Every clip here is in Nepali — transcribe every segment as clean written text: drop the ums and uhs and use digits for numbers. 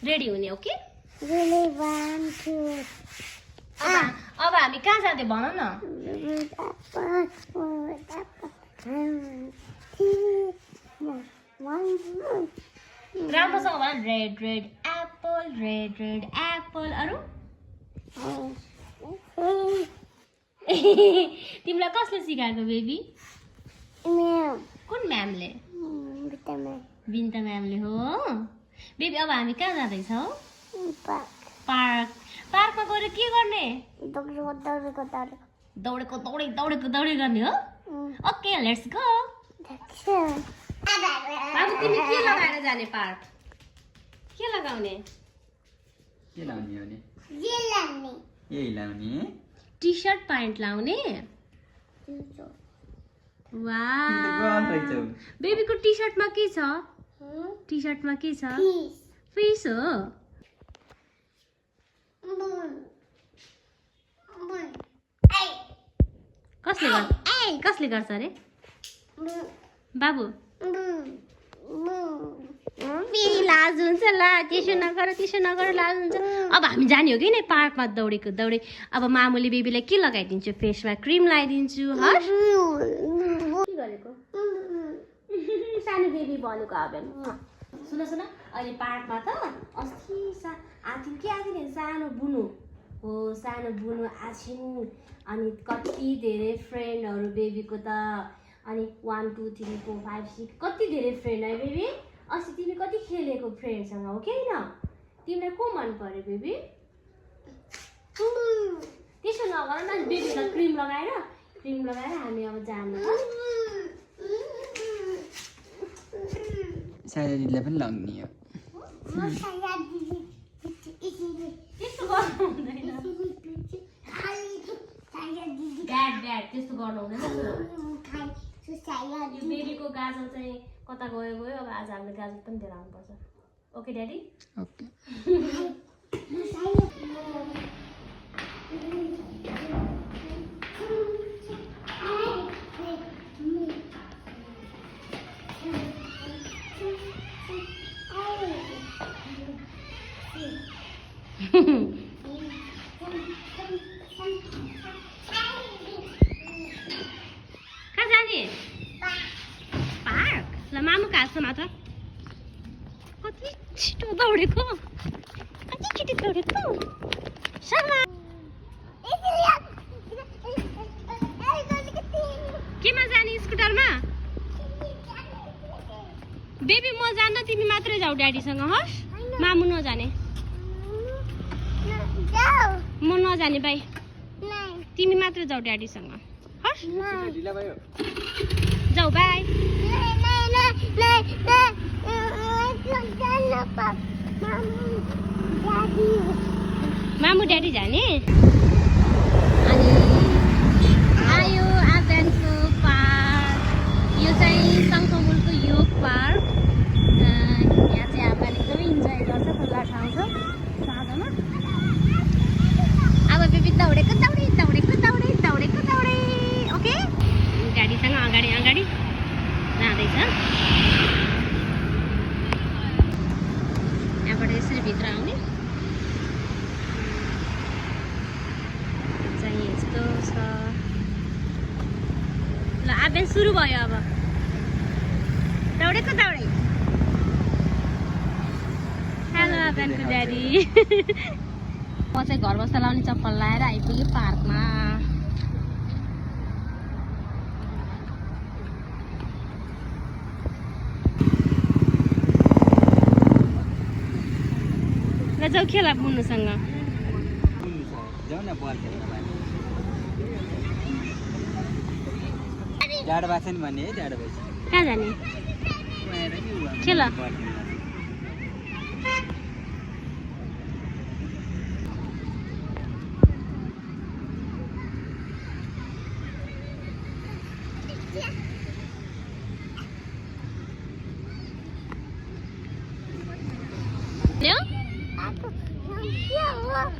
रेडी हुने ओके really want to अब हामी कहाँ जाँदै भन न राम्रोसँग भन रेड रेड एप्पल अरु तिमीलाई कसले सिकाएको बेबी कुन म्यामले बिन्ता म्यामले हो बेबी अब हामी कहाँ जाँदैछौँ पार्कमा गएर के गर्ने दौडेको गर्ने हो ओके लेट्स गो बाबु तिमी के लगाएर जाने पार्क के लगाउने के लाउने हो नि यही लाउने टी सर्ट प्यान्ट लाउने वाह बेबीको टी सर्टमा के छ टी सर्टमा के छ फिस हो कसले गर्छ अरे बाबु लाज हुन्छ ल त्यसो नगर लाज हुन्छ अब हामी जाने हो कि नै पार्कमा दौडे अब मामुले बेबीलाई के लगाइदिन्छु फेसमा क्रिम लगाइदिन्छु हस् के गरेको सानो बेबी भनेको अब सुन अहिले पार्कमा त अस्ति आथिन के आथिन सानो बुनु आछिन् अनि कति धेरै फ्रेन्डहरू बेबीको त अनि 1 2 3 4 5 6 कति धेरै फ्रेन्ड है बेबी अस्ति तिमी कति खेलेको फ्रेन्डसँग हो कि हैन तिमीलाई को मन पर्यो बेबी त्यसो नगर न बेबीलाई क्रिम लगाएर हामी अब जानु सायद दिदीलाई पनि लाग्ने हो त्यस्तो गर्नु हुँदैन ड्याड त्यस्तो गर्नु हुँदैन यो बेबीको गाजल चाहिँ कता गयो अब आज हामीले गाजल पनि लिएर आउनुपर्छ ओके ड्याडी ओके कहाँ जाने पार्क ल मामुको हातमा त कति छिटो दौडेको केमा जाने स्कुटरमा बेबी म जान्न तिमी मात्रै जाऊ ड्याडीसँग हस् मामु नजाने म नजाने बाई तिमी मात्र जाऊ ड्याडीसँग हस् जाऊ बाई मामु ड्याडी जाने अनि आयो आफेन्सको पार्क यो चाहिँ सङ्खमुलको योग पार्क यहाँ चाहिँ हामीले एकदमै इन्जोय गर्छ खुल्ला ठाउँ छ साँझमा अब बेबी दौडेको ओके गाडीसँग अगाडि जाँदैछ यहाँबाट यसरी भित्र आउने चाहिँ यस्तो छ ल आबेन सुरु भयो अब दौडेको हेलो आबेनको ड्याडी म चाहिँ घर बस्दा लाउने चप्पल लाएर आइपुगेँ पार्कमा ल जाऊ खेला बुन्नुसँग जाऊ न बल खेल्न डाँडो भएको छ नि भन्ने है डाँडो भएछ कहाँ जाने खेल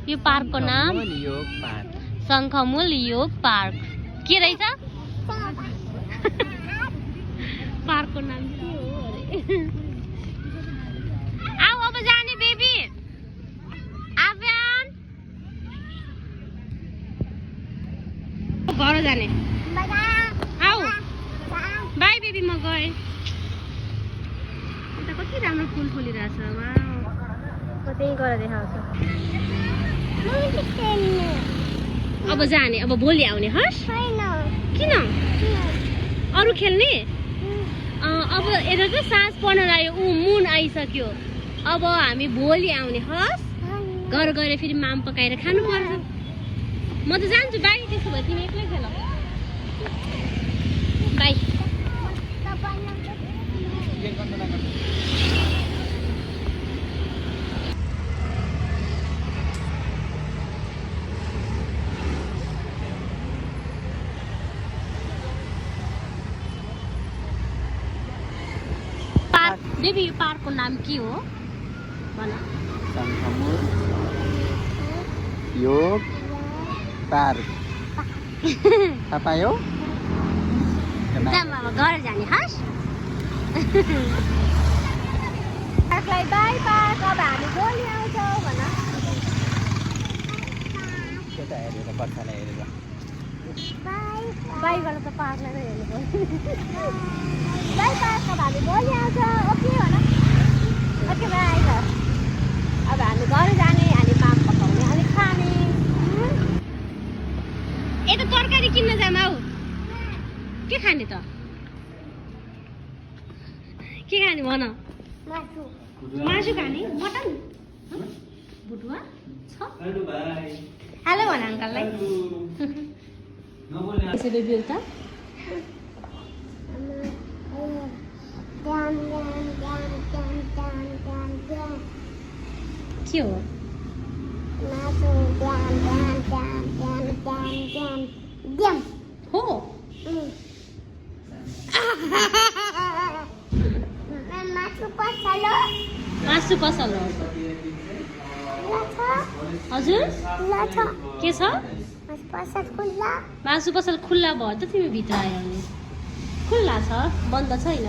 यो पार्कको नाम शङ्खमुल योग पार्क के रहेछ पार्कको नाम के हो अरे आऊ अब जाने बेबी जाने आऊ बाई बेबी म गएँ यता कति राम्रो फुल फुलिरहेछ वाउ त्यही गरेर देखाउँछ अब जाने अब भोलि आउने हस् किन अरू खेल्ने अब यता त साँझ पर्न लाग्यो मुन आइसक्यो अब हामी भोलि आउने हस् घर गएर फेरि माम पकाएर खानु पर्छ म त जान्छु बाई त्यसो भए तिमी एक्लै खेल बाई बेबी यो पार्कको नाम के हो भन शङ्खमुर यो पार्क थाहा पायो जाम अब घर जाने हस् पार्कलाई बाई पार्क अब हामी भोलि आउँछौँ भन त्यता हेरेर बच्चालाई हेरेर बाई गरेर त पार्कलाई नै हेर्नु पर्यो बाई पार्क अब हामी भोलि आउँछ ओके भन ओके बाई अब हामी घर जाने अनि माम पकाउने अनि खाने यता तरकारी किन्न जाम आऊ के खाने त के खाने भन मासु खाने मटन बुटुवा छ हेलो भन अङ्कललाई बेबी त के हो हो मासु पसल हो हजुर के छ मासु पसल खुल्ला भयो त तिमी भित्र आयो भने खुल्ला छ बन्द छैन